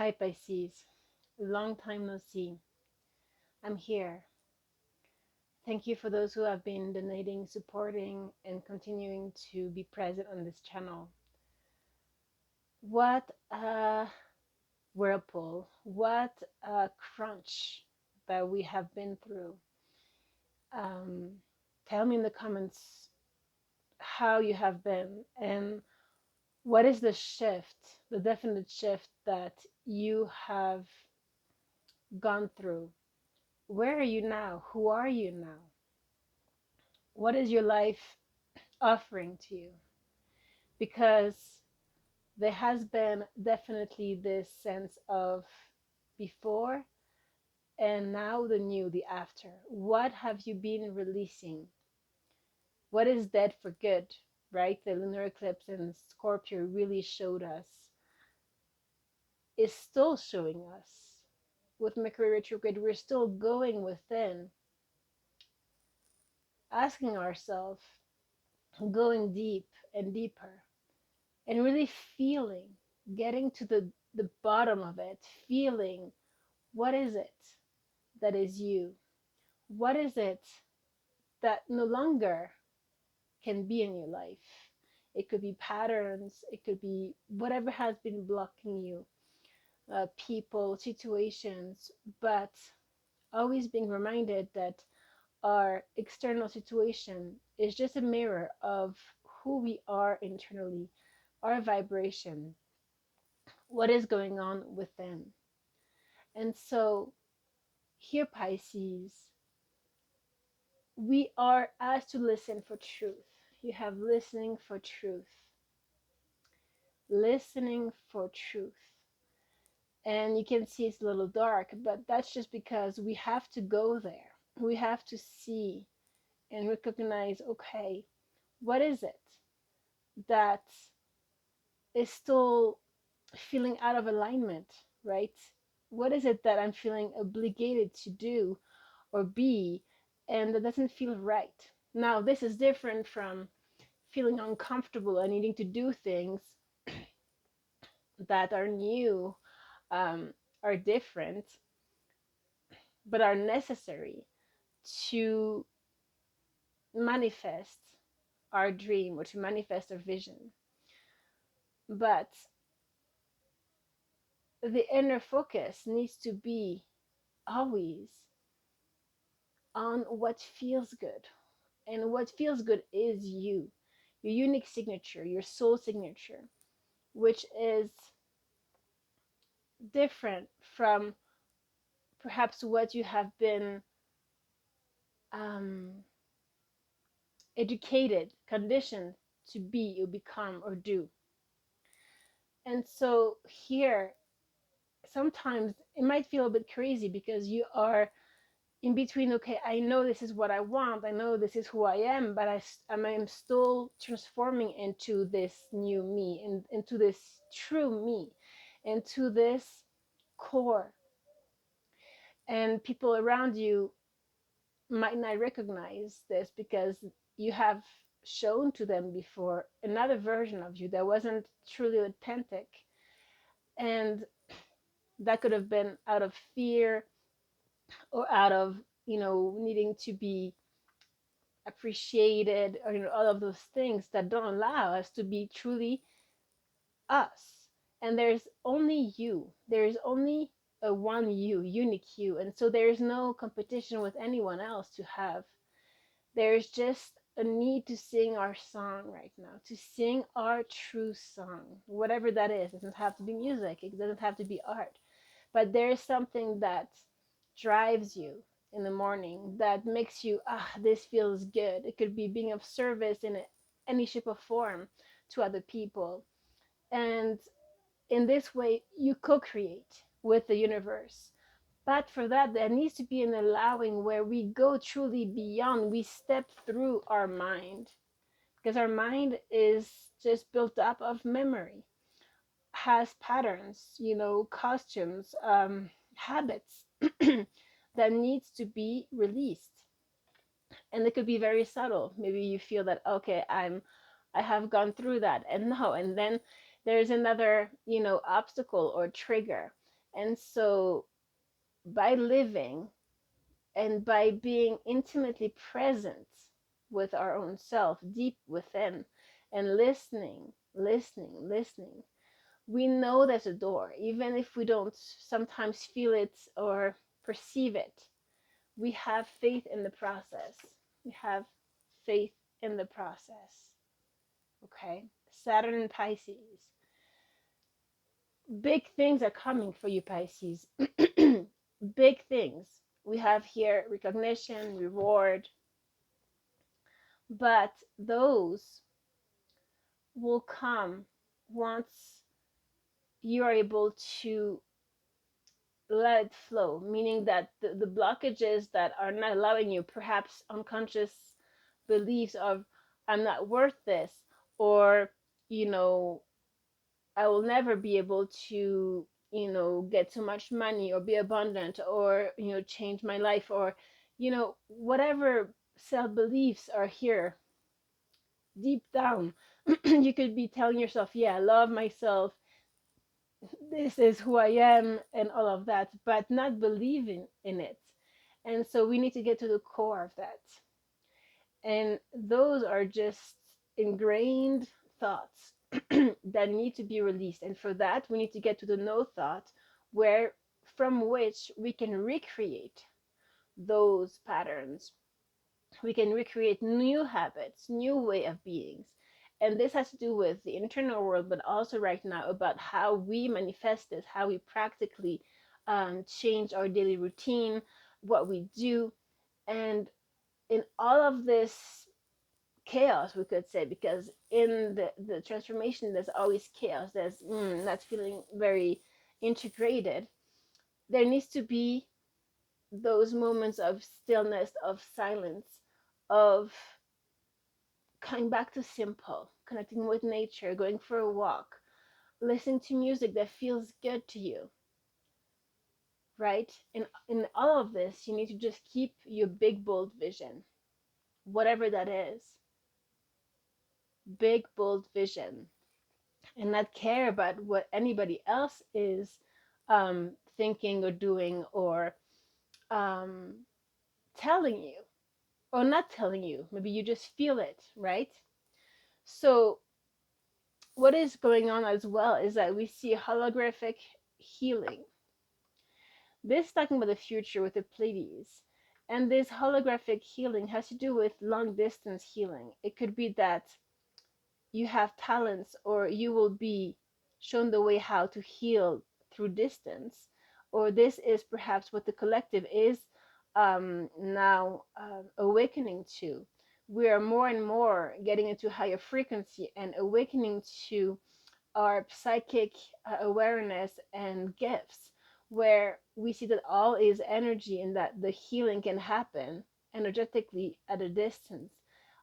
Hi Pisces, long time no see. I'm here. Thank you for those who have been donating, supporting, and continuing to be present on this channel. What a whirlpool, what a crunch that we have been through. Um, Tell me in the comments how you have been and what is the shift, the definite shift that you have gone through. Where are you now? Who are you now? What is your life offering to you? Because there has been definitely this sense of before and now the new, the after. What have you been releasing? What is dead for good, right? The lunar eclipse in Scorpio really showed us, is still showing us. With Mercury retrograde, we're still going within, asking ourselves, going deep and deeper, and really feeling, getting to the bottom of it, feeling what is it that is you? What is it that no longer can be in your life? It could be patterns, it could be whatever has been blocking you, people, situations, but always being reminded that our external situation is just a mirror of who we are internally, our vibration, what is going on within. And so, here, Pisces, we are asked to listen for truth. You have listening for truth. Listening for truth. And you can see it's a little dark, but that's just because we have to go there. We have to see and recognize, okay, what is it that is still feeling out of alignment, right? What is it that I'm feeling obligated to do or be and that doesn't feel right? Now, this is different from feeling uncomfortable and needing to do things that are new, um, are different, but are necessary to manifest our dream or to manifest our vision. But the inner focus needs to be always on what feels good. And what feels good is you, your unique signature, your soul signature, which is different from perhaps what you have been um, educated, conditioned to be or become or do. And so here, sometimes it might feel a bit crazy because you are in between. Okay, I know this is what I want, I know this is who I am, but I'm still transforming into this new me, into this true me, into this core. And people around you might not recognize this because you have shown to them before another version of you that wasn't truly authentic. And that could have been out of fear or out of, needing to be appreciated, or all of those things that don't allow us to be truly us. And there's only you. There's only a one you, unique you. And so there's no competition with anyone else to have. There's just a need to sing our song right now, to sing our true song, whatever that is. It doesn't have to be music, it doesn't have to be art, but there is something that drives you in the morning that makes you, this feels good. It could be being of service in any shape or form to other people. And in this way, you co create with the universe. But for that, there needs to be an allowing where we go truly beyond, we step through our mind. Because our mind is just built up of memory, has patterns, costumes, habits that needs to be released. And it could be very subtle. Maybe you feel that, okay, I have gone through that, and no, and then there's another, obstacle or trigger And so by living and by being intimately present with our own self deep within and listening, we know there's a door, even if we don't sometimes feel it or perceive it. We have faith in the process. We have faith in the process. Okay? Saturn and Pisces. Big things are coming for you, Pisces. Big things. We have here recognition, reward, but those will come once you are able to let it flow, meaning that the blockages that are not allowing you, perhaps unconscious beliefs of I'm not worth this, or you know, I will never be able to, get too much money or be abundant or, change my life, or, whatever self beliefs are here deep down. You could be telling yourself, yeah, I love myself, this is who I am, and all of that, but not believing in it. And so we need to get to the core of that. And those are just ingrained thoughts that need to be released. And for that, we need to get to the no thought, where from which we can recreate those patterns. We can recreate new habits, new way of beings. And this has to do with the internal world, but also right now about how we manifest this, how we practically change our daily routine, what we do. And in all of this chaos, we could say, because in the transformation there's always chaos, there's not feeling very integrated. There needs to be those moments of stillness, of silence, of coming back to simple, connecting with nature, going for a walk, listening to music that feels good to you, right? In all of this, you need to just keep your big bold vision, whatever that is. Big bold vision, and not care about what anybody else is thinking or doing, or um, telling you, or not telling you. Maybe you just feel it, right? So what is going on as well is that we see holographic healing. This is talking about the future with the Pleiades. And this holographic healing has to do with long distance healing. It could be that you have talents, or you will be shown the way how to heal through distance, or this is perhaps what the collective is now awakening to. We are more and more getting into higher frequency and awakening to our psychic awareness and gifts, where we see that all is energy and that the healing can happen energetically at a distance.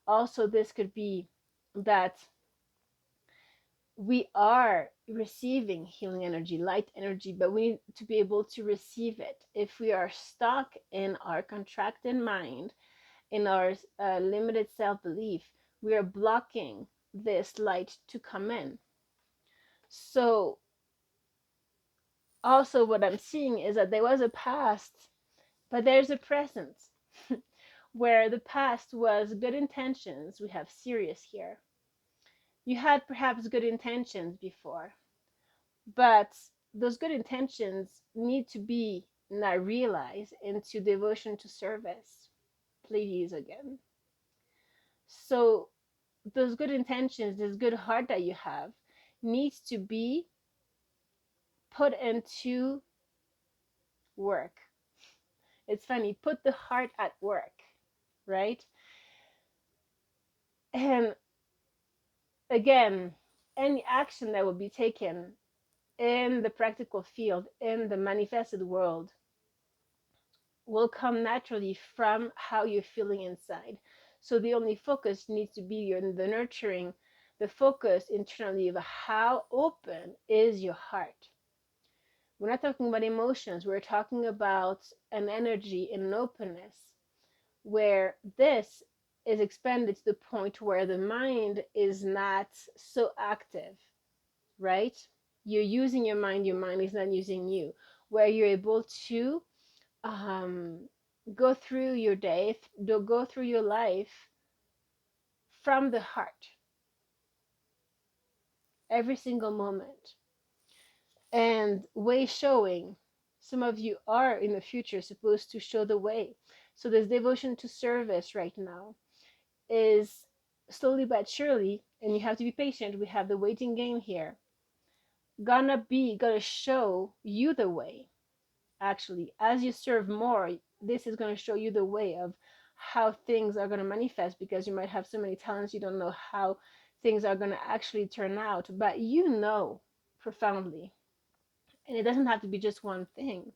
Also, this could be that we are receiving healing energy, light energy, but we need to be able to receive it. If we are stuck in our contracted mind, in our limited self belief, we are blocking this light to come in. So, also, what I'm seeing is that there was a past, but there's a present where the past was good intentions. We have serious here. You had perhaps good intentions before, but those good intentions need to be now realized into devotion to service. Pleiades again. So those good intentions, this good heart that you have, needs to be put into work. It's funny, put the heart at work, right? And again, any action that will be taken in the practical field, in the manifested world, will come naturally from how you're feeling inside. So the only focus needs to be the nurturing, the focus internally of how open is your heart. We're not talking about emotions, we're talking about an energy and an openness, where this is expanded to the point where the mind is not so active, right? You're using your mind is not using you. where you're able to go through your day, go through your life from the heart, every single moment, and way showing. Some of you are in the future supposed to show the way. So this devotion to service right now is slowly but surely, and you have to be patient. We have the waiting game here. Gonna show you the way. Actually, as you serve more, this is going to show you the way of how things are going to manifest, because you might have so many talents you don't know how things are going to actually turn out, but you know profoundly. And it doesn't have to be just one thing.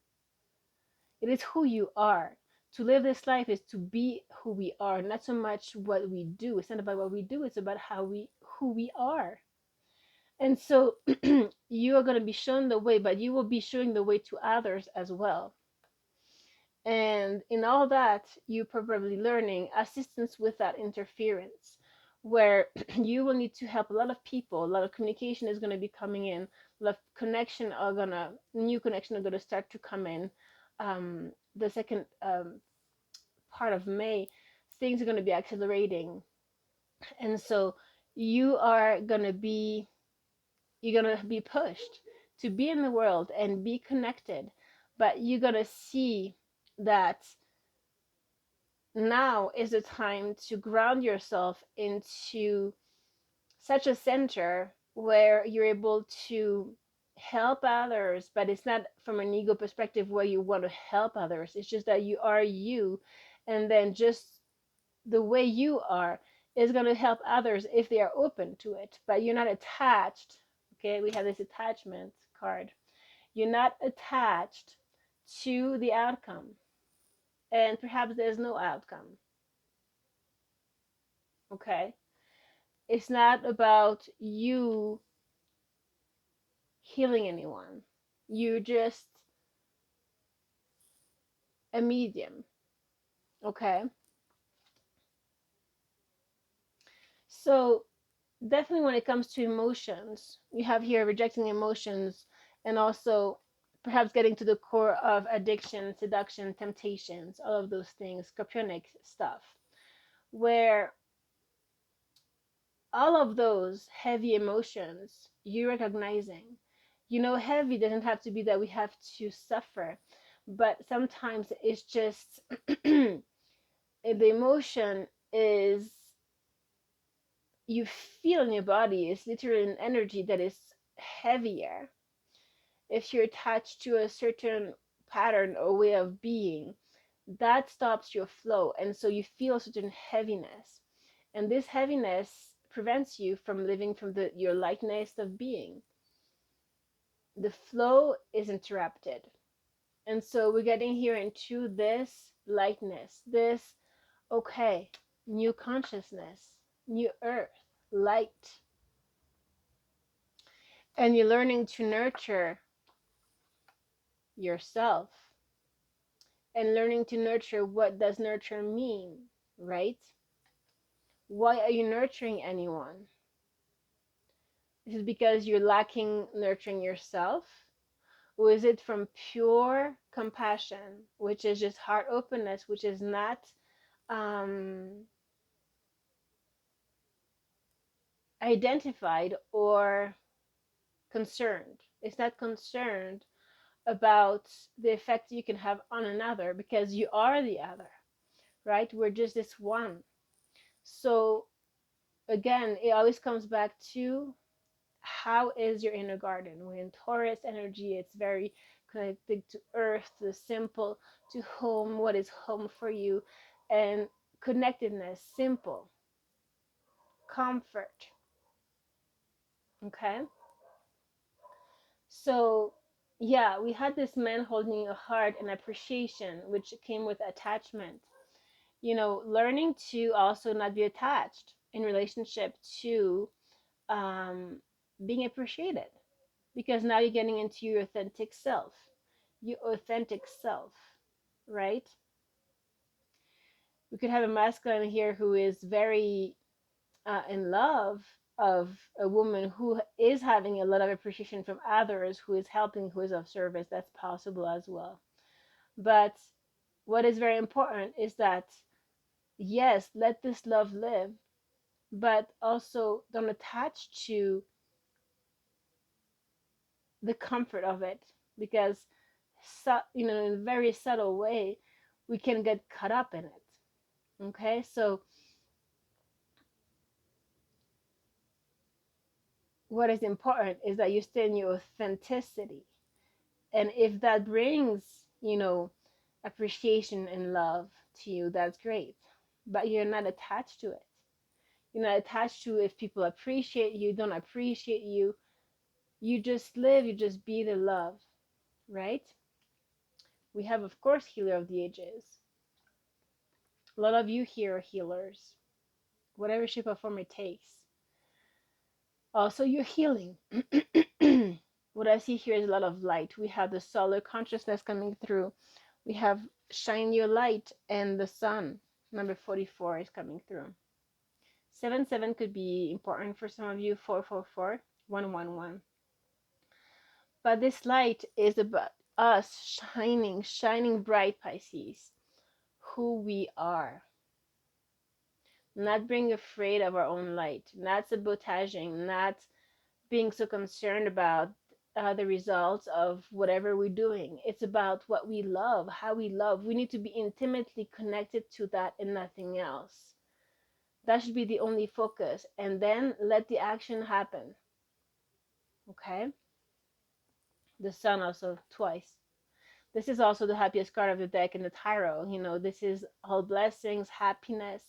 It is who you are. To live this life is to be who we are, not so much what we do. It's not about what we do, it's about who we are. And so you are going to be shown the way, but you will be showing the way to others as well. And in all that, you're probably learning assistance without interference, where you will need to help a lot of people. A lot of communication is going to be coming in. A lot of new connection are going to start to come in. The second part of May, things are going to be accelerating. And so you are going to be, you're going to be pushed to be in the world and be connected. But you're going to see that now is the time to ground yourself into such a center where you're able to help others, but it's not from an ego perspective where you want to help others. It's just that you are you, and then just the way you are is going to help others if they are open to it, but you're not attached. Okay, we have this attachment card. You're not attached to the outcome, and perhaps there's no outcome. Okay, it's not about you healing anyone. You're just a medium. Okay, so definitely when it comes to emotions, you have here rejecting emotions, and also perhaps getting to the core of addiction, seduction, temptations, all of those things, scorpionic stuff, where all of those heavy emotions you recognizing. Heavy doesn't have to be that we have to suffer, but sometimes it's just the emotion is, you feel in your body is literally an energy that is heavier. If you're attached to a certain pattern or way of being, that stops your flow, and so you feel a certain heaviness, and this heaviness prevents you from living from your lightness of being. The flow is interrupted, and so we're getting here into this lightness, this, okay, new consciousness, new earth, light, and you're learning to nurture yourself, and learning to nurture. What does nurture mean, right? Why are you nurturing anyone? Is it because you're lacking nurturing yourself? Or is it from pure compassion, which is just heart openness, which is not um, identified or concerned? It's not concerned about the effect you can have on another, because you are the other, right? We're just this one. So again, it always comes back to, how is your inner garden? We're in Taurus energy. It's very connected to earth, to the simple, to home. What is home for you? And connectedness, simple, comfort. Okay, so yeah, we had this man holding a heart and appreciation, which came with attachment. Learning to also not be attached in relationship to um, being appreciated, because now you're getting into your authentic self, right? We could have a masculine here who is very in love, of a woman who is having a lot of appreciation from others, who is helping, who is of service. That's possible as well. But what is very important is that, yes, let this love live, but also don't attach to the comfort of it, because in a very subtle way we can get caught up in it. Okay, so what is important is that you stay in your authenticity, and if that brings appreciation and love to you, that's great, but you're not attached to it. You're not attached to if people appreciate you, don't appreciate you. You just live, you just be the love, right? We have, of course, healer of the ages. A lot of you here are healers, whatever shape or form it takes. Also, you're healing. What I see here is a lot of light. We have the solar consciousness coming through. We have shine your light, and the sun, number 44, is coming through. 77 could be important for some of you. 444, 111. But this light is about us shining bright, Pisces, who we are. Not being afraid of our own light, not sabotaging, not being so concerned about the results of whatever we're doing. It's about what we love, how we love. We need to be intimately connected to that and nothing else. That should be the only focus. And then let the action happen. Okay? The sun also twice. This is also the happiest card of the deck in the tarot. This is all blessings, happiness.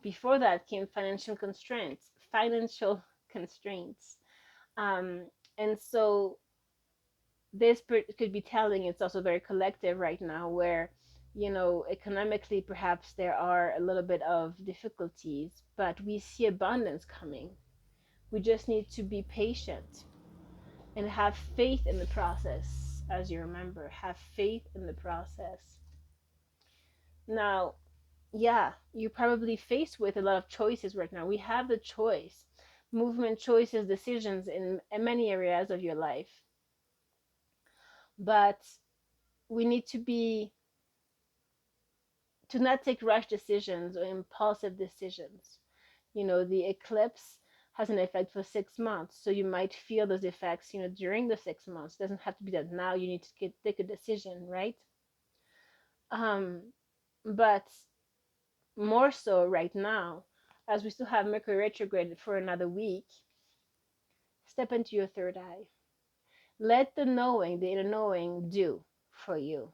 Before that came financial constraints. And so this could be telling it's also very collective right now, where economically perhaps there are a little bit of difficulties, but we see abundance coming. We just need to be patient and have faith in the process. As you remember, have faith in the process. Now, yeah, you're probably faced with a lot of choices right now. We have the choice, movement, choices, decisions in many areas of your life. But we need to not take rash decisions or impulsive decisions. The eclipse has an effect for 6 months, so you might feel those effects, during the 6 months. It doesn't have to be that now you need to take a decision, right? But more so right now, as we still have Mercury retrograde for another week, step into your third eye. Let the knowing, the inner knowing, do for you.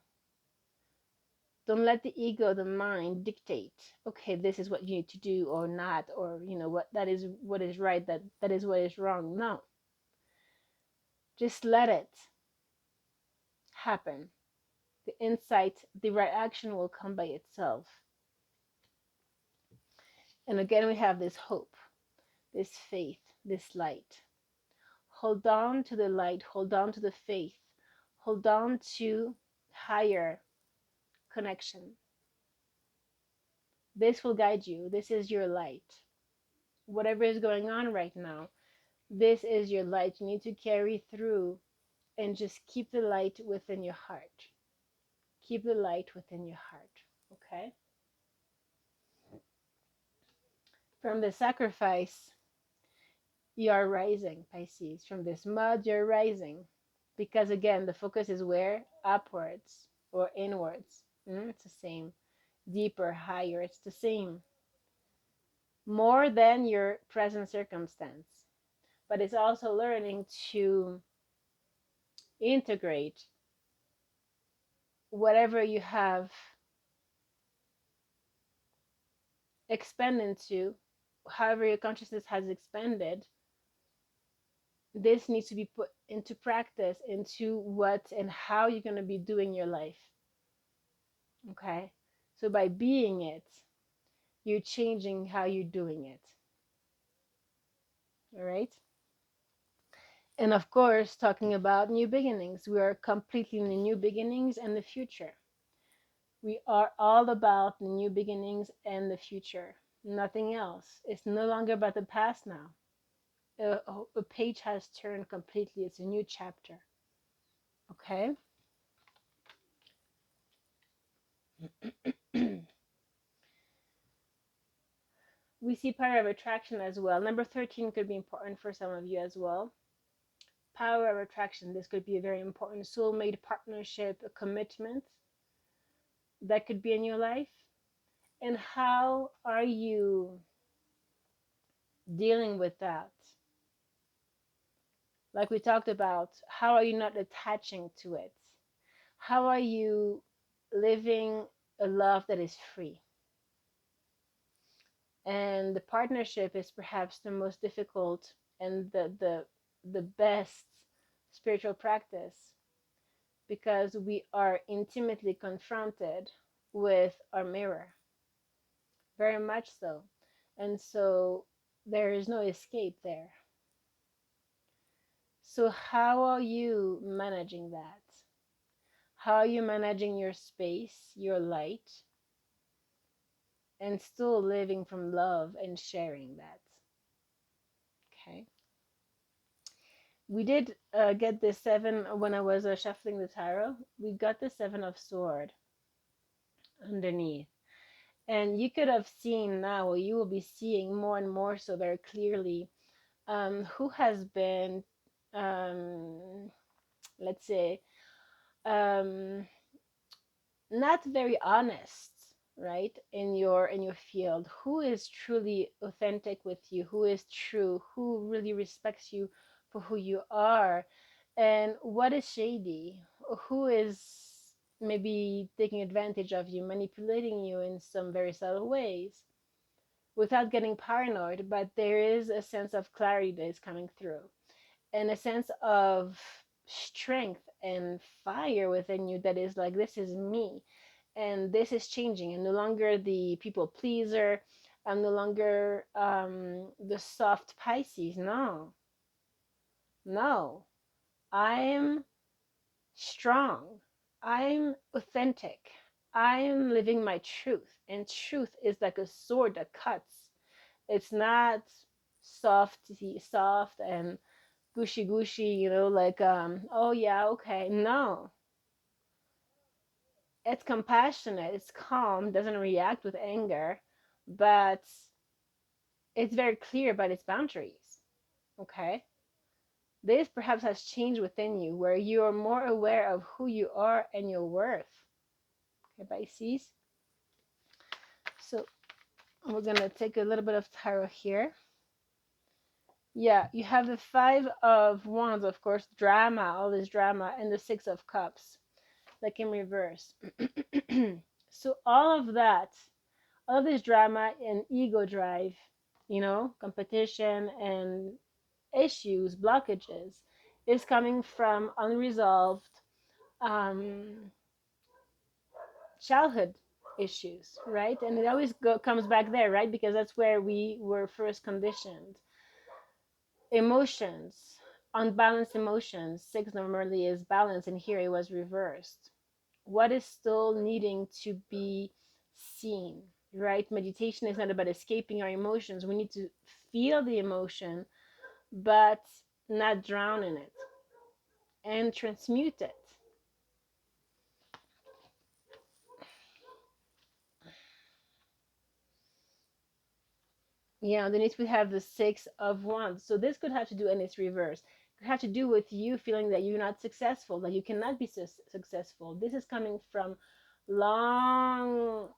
Don't let the ego, the mind, dictate, okay, this is what you need to do or not, or what that is, what is right, that is what is wrong. No, just let it happen. The insight, the right action will come by itself. And again, we have this hope, this faith, this light. Hold on to the light, hold on to the faith, hold on to higher connection. This will guide you. This is your light. Whatever is going on right now, this is your light. You need to carry through and just keep the light within your heart. Keep the light within your heart. Okay? From the sacrifice, you are rising, Pisces. From this mud, you're rising. Because again, the focus is where? Upwards or inwards. It's the same. Deeper, higher, it's the same. More than your present circumstance. But it's also learning to integrate whatever you have expanded into, however your consciousness has expanded. This needs to be put into practice, into what and how you're going to be doing your life. Okay? So by being it, you're changing how you're doing it. All right? And of course, talking about new beginnings, we are completely in the new beginnings and the future. We are all about the new beginnings and the future. Nothing else. It's no longer about the past now. a page has turned completely. It's a new chapter. Okay. We see power of attraction as well. Number 13 could be important for some of you as well. Power of attraction. This could be a very important soulmate partnership, a commitment that could be in your life. And how are you dealing with that? Like we talked about, how are you not attaching to it? How are you living a love that is free? And the partnership is perhaps the most difficult and the best spiritual practice, because we are intimately confronted with our mirror, very much so. And so there is no escape there. So how are you managing that? How are you managing your space, your light, and still living from love and sharing that? Okay. We did get the 7 when I was shuffling the tarot. We got the 7 of sword underneath. And you could have seen now, or you will be seeing more and more so very clearly, who has been, let's say, um, not very honest, right, in your field. Who is truly authentic with you? Who is true? Who really respects you for who you are? And what is shady? Who is maybe taking advantage of you, manipulating you in some very subtle ways, without getting paranoid? But there is a sense of clarity that is coming through, and a sense of strength and fire within you that is like, this is me, and this is changing. I'm no longer the people pleaser. I'm no longer the soft Pisces. No, no, I'm strong. I'm authentic. I'm living my truth, and truth is like a sword that cuts. It's not soft and gushy gushy, like oh yeah, okay. No, it's compassionate, it's calm, doesn't react with anger, but it's very clear about its boundaries. Okay. This perhaps has changed within you, where you are more aware of who you are and your worth. Okay, Pisces. So we're gonna take a little bit of tarot here. Yeah, you have the 5 of Wands, of course, drama, all this drama, and the 6 of Cups, like in reverse. So all of that, all of this drama and ego drive, competition and issues, blockages, is coming from unresolved um, childhood issues, right? And it always comes back there, right? Because that's where we were first conditioned. Emotions, unbalanced emotions. 6 normally is balance, and here it was reversed. What is still needing to be seen, right? Meditation is not about escaping our emotions. We need to feel the emotion, but not drown in it, and transmute it. Yeah, underneath we have the 6 of Wands. So this could have to do, and it's reverse, could have to do with you feeling that you're not successful, that you cannot be successful. This is coming from a long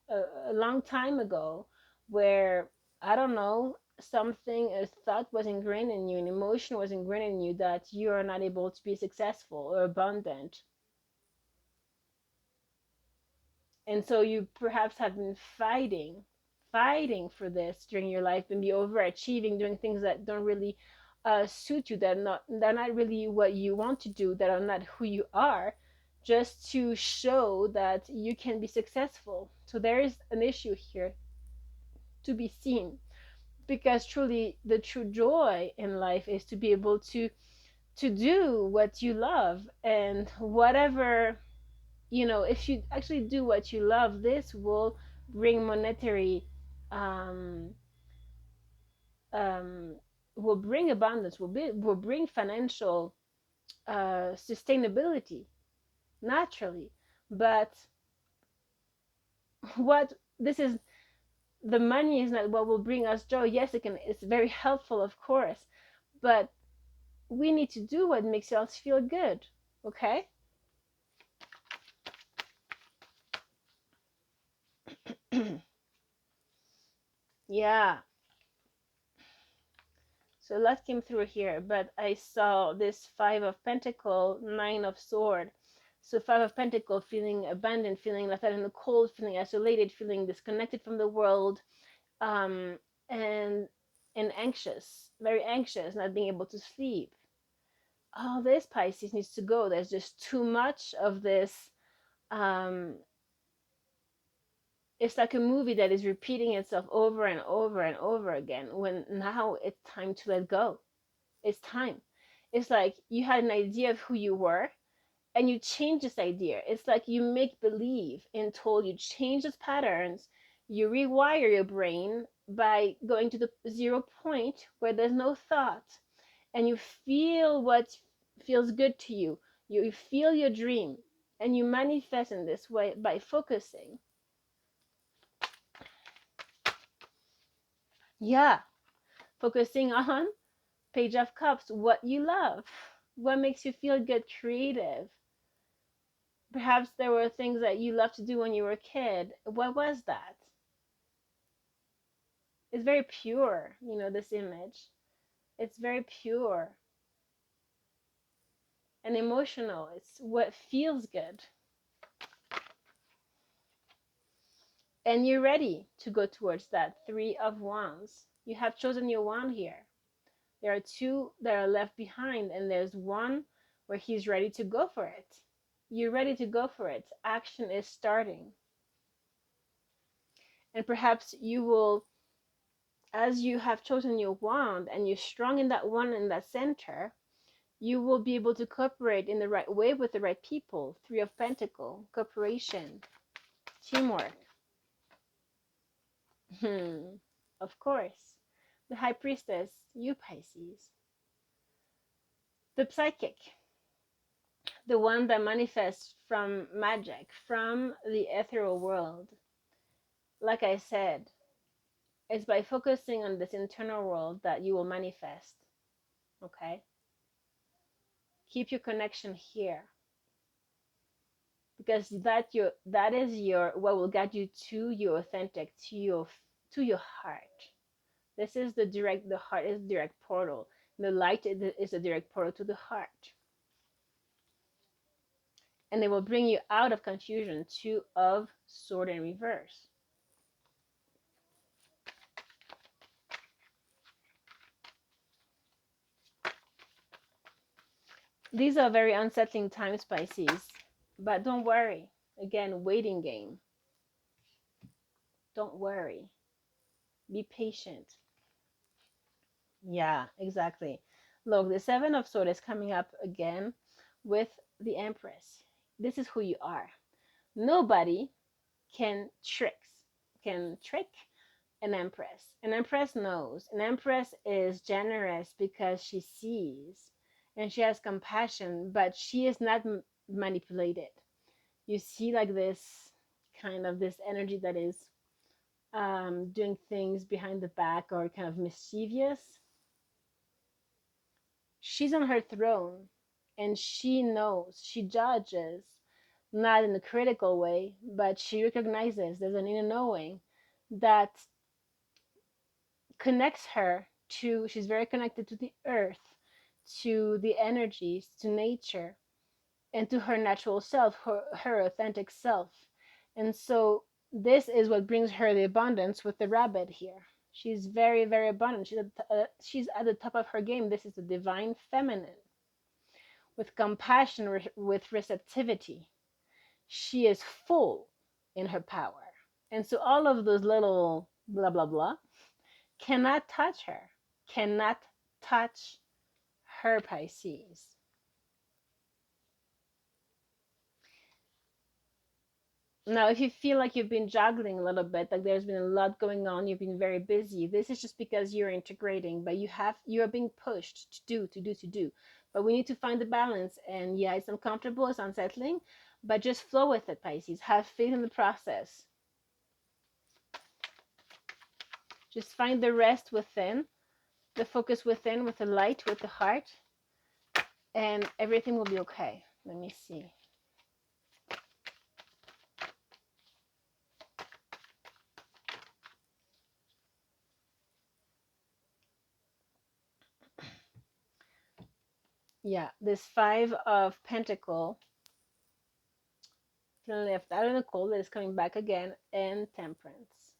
time ago, where, I don't know, something, a thought was ingrained in you, an emotion was ingrained in you, that you are not able to be successful or abundant. And so you perhaps have been fighting for this during your life, and be overachieving, doing things that don't really suit you, they're not really what you want to do, that are not who you are, just to show that you can be successful. So there is an issue here to be seen, because truly the true joy in life is to be able to do what you love, and whatever, if you actually do what you love, this will bring monetary um, um, will bring abundance, will bring financial sustainability naturally. But what this is, the money is not what will bring us joy. Yes, it can, it's very helpful, of course, but we need to do what makes us feel good. Okay. Yeah, so a lot came through here, but I saw this Five of Pentacle, Nine of Sword. So Five of Pentacle, feeling abandoned, feeling left out in the cold, feeling isolated, feeling disconnected from the world, um, and anxious, very anxious, not being able to sleep. All this Pisces needs to go. There's just too much of this. Um, it's like a movie that is repeating itself over and over and over again. When now it's time to let go. It's time. It's like you had an idea of who you were and you change this idea. It's like you make believe and told, you change those patterns, you rewire your brain by going to the 0 point where there's no thought, and you feel what feels good to you. You feel your dream and you manifest in this way by focusing. Yeah, focusing on Page of Cups, what you love, what makes you feel good, creative. Perhaps there were things that you loved to do when you were a kid. What was that? It's very pure, this image. It's very pure and emotional. It's what feels good. And you're ready to go towards that Three of Wands. You have chosen your wand here. There are two that are left behind, and there's one where he's ready to go for it. You're ready to go for it. Action is starting. And perhaps you will, as you have chosen your wand and you're strong in that one in that center, you will be able to cooperate in the right way with the right people. Three of Pentacles, cooperation, teamwork. Of course. The High Priestess, you Pisces. The Psychic, the one that manifests from magic, from the ethereal world. Like I said, it's by focusing on this internal world that you will manifest. Okay? Keep your connection here, because that is your what will guide you to your authentic, to your heart. This is the heart is the direct portal. The light is a direct portal to the heart, and it will bring you out of confusion. Two of Sword in reverse. These are very unsettling times, Pisces, but don't worry. Again, waiting game. Don't worry. Be patient. Yeah, exactly. Look, the Seven of Swords is coming up again with the Empress. This is who you are. Nobody can trick an Empress. An Empress knows. An Empress is generous because she sees and she has compassion, but she is not manipulated. You see, like this kind of this energy that is doing things behind the back or kind of mischievous. She's on her throne and she knows, she judges, not in a critical way, but she recognizes there's an inner knowing that connects her to, she's very connected to the earth, to the energies, to nature, and to her natural self, her authentic self. And so this is what brings her the abundance with the rabbit here. She's very, very abundant. She's at the top of her game. This is the divine feminine with compassion, with receptivity. She is full in her power. And so all of those little blah, blah, blah cannot touch her, cannot touch her, Pisces. Now, if you feel like you've been juggling a little bit, like there's been a lot going on, you've been very busy, this is just because you're integrating, but you're being pushed to do. But we need to find the balance. And yeah, it's uncomfortable, it's unsettling, but just flow with it, Pisces. Have faith in the process. Just find the rest within, the focus within, with the light, with the heart, and everything will be okay. Let me see. Yeah, this Five of Pentacle, feeling left out in the cold, that is coming back again, and Temperance.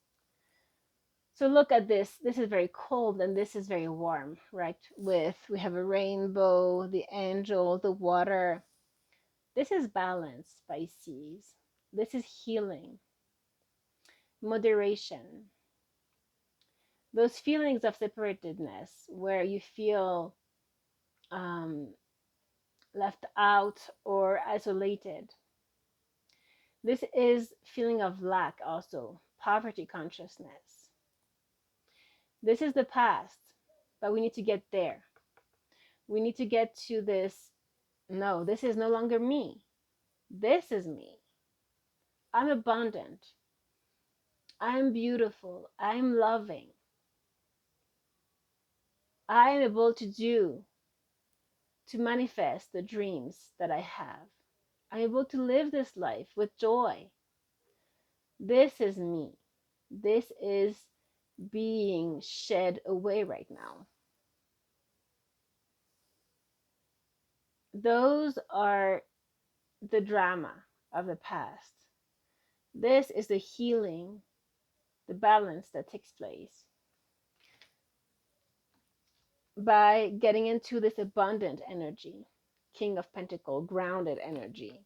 So look at this. This is very cold and this is very warm, right? We have a rainbow, the angel, the water. This is balance, Pisces. This is healing, moderation. Those feelings of separatedness where you feel um, left out or isolated. This is feeling of lack also, poverty consciousness. This is the past, but we need to get there. We need to get to this. No, this is no longer me. This is me. I'm abundant. I'm beautiful. I'm loving. I am able to manifest the dreams that I have. I'm able to live this life with joy. This is me. This is being shed away right now. Those are the drama of the past. This is the healing, the balance that takes place by getting into this abundant energy, King of Pentacle, grounded energy,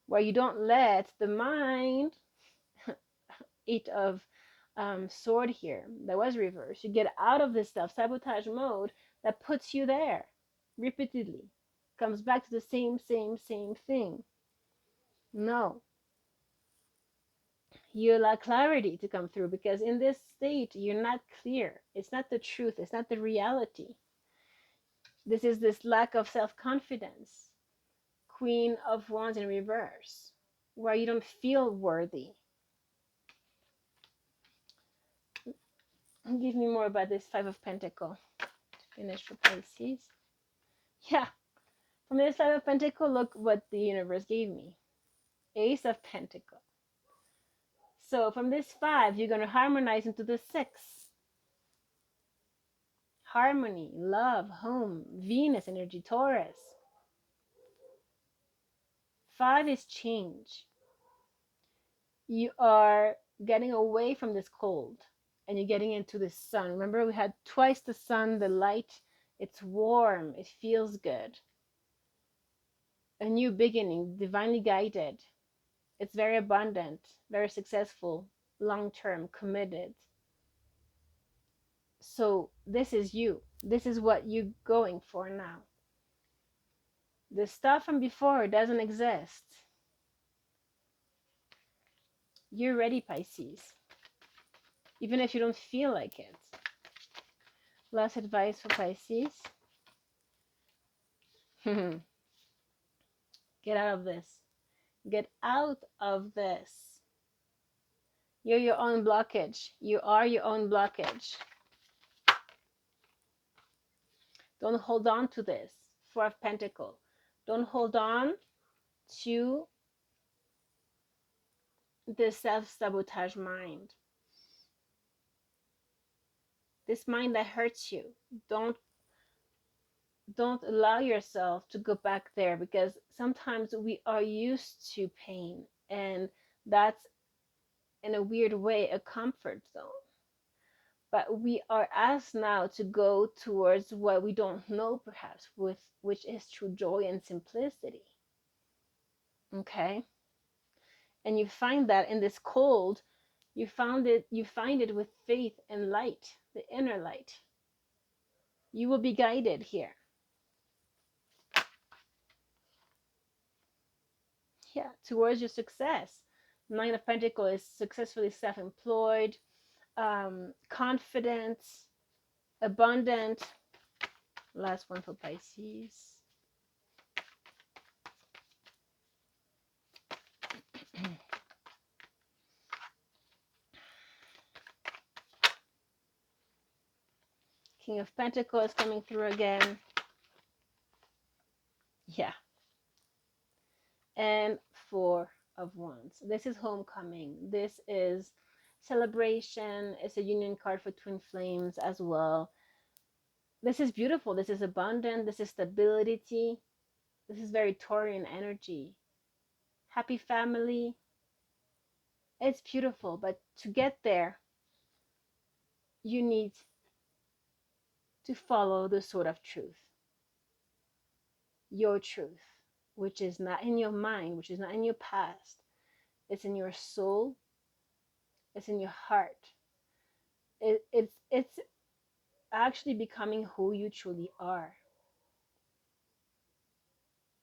where you don't let the mind, Eight of Sword here, that was reversed. You get out of this self-sabotage mode that puts you there repeatedly, comes back to the same thing. No, you allow clarity to come through, because in this state you're not clear. It's not the truth, it's not the reality. This is this lack of self-confidence, Queen of Wands in reverse, where you don't feel worthy. Give me more about this Five of Pentacle to finish for Pisces. Yeah, from this Five of Pentacle, look what the universe gave me. Ace of Pentacle. So from this five, you're going to harmonize into the six. Harmony, love, home, Venus energy, Taurus. Five is change. You are getting away from this cold and you're getting into the sun. Remember, we had twice the sun, the light. It's warm, it feels good. A new beginning, divinely guided. It's very abundant, very successful, long-term, committed. So this is you. This is what you're going for now. The stuff from before doesn't exist. You're ready, Pisces, even if you don't feel like it. Last advice for Pisces. Get out of this. Get out of this. You're your own blockage. You are your own blockage. Don't hold on to this. Four of Pentacles. Don't hold on to the self-sabotage mind. This mind that hurts you. Don't allow yourself to go back there, because sometimes we are used to pain, and that's in a weird way a comfort zone. But we are asked now to go towards what we don't know, perhaps, with which is true joy and simplicity. Okay? And you find that in this cold, you find it with faith and light, the inner light. You will be guided here. Yeah, towards your success, Nine of Pentacles is successfully self-employed, confident, abundant. Last one for Pisces. King of Pentacles coming through again. Yeah. And Four of Wands. This is homecoming. This is celebration. It's a union card for twin flames as well. This is beautiful. This is abundant. This is stability. This is very Taurian energy. Happy family. It's beautiful. But to get there, you need to follow the sword of truth. Your truth, which is not in your mind, which is not in your past. It's in your soul. It's in your heart. It's actually becoming who you truly are.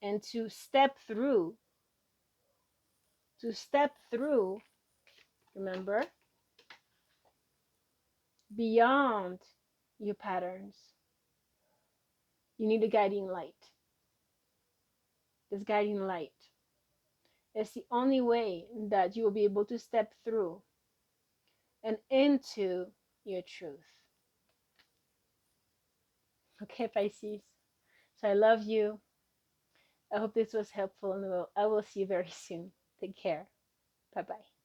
And to step through, remember, beyond your patterns, you need a guiding light. This guiding light is the only way that you will be able to step through and into your truth. Okay, Pisces. So I love you. I hope this was helpful, and I will see you very soon. Take care. Bye-bye.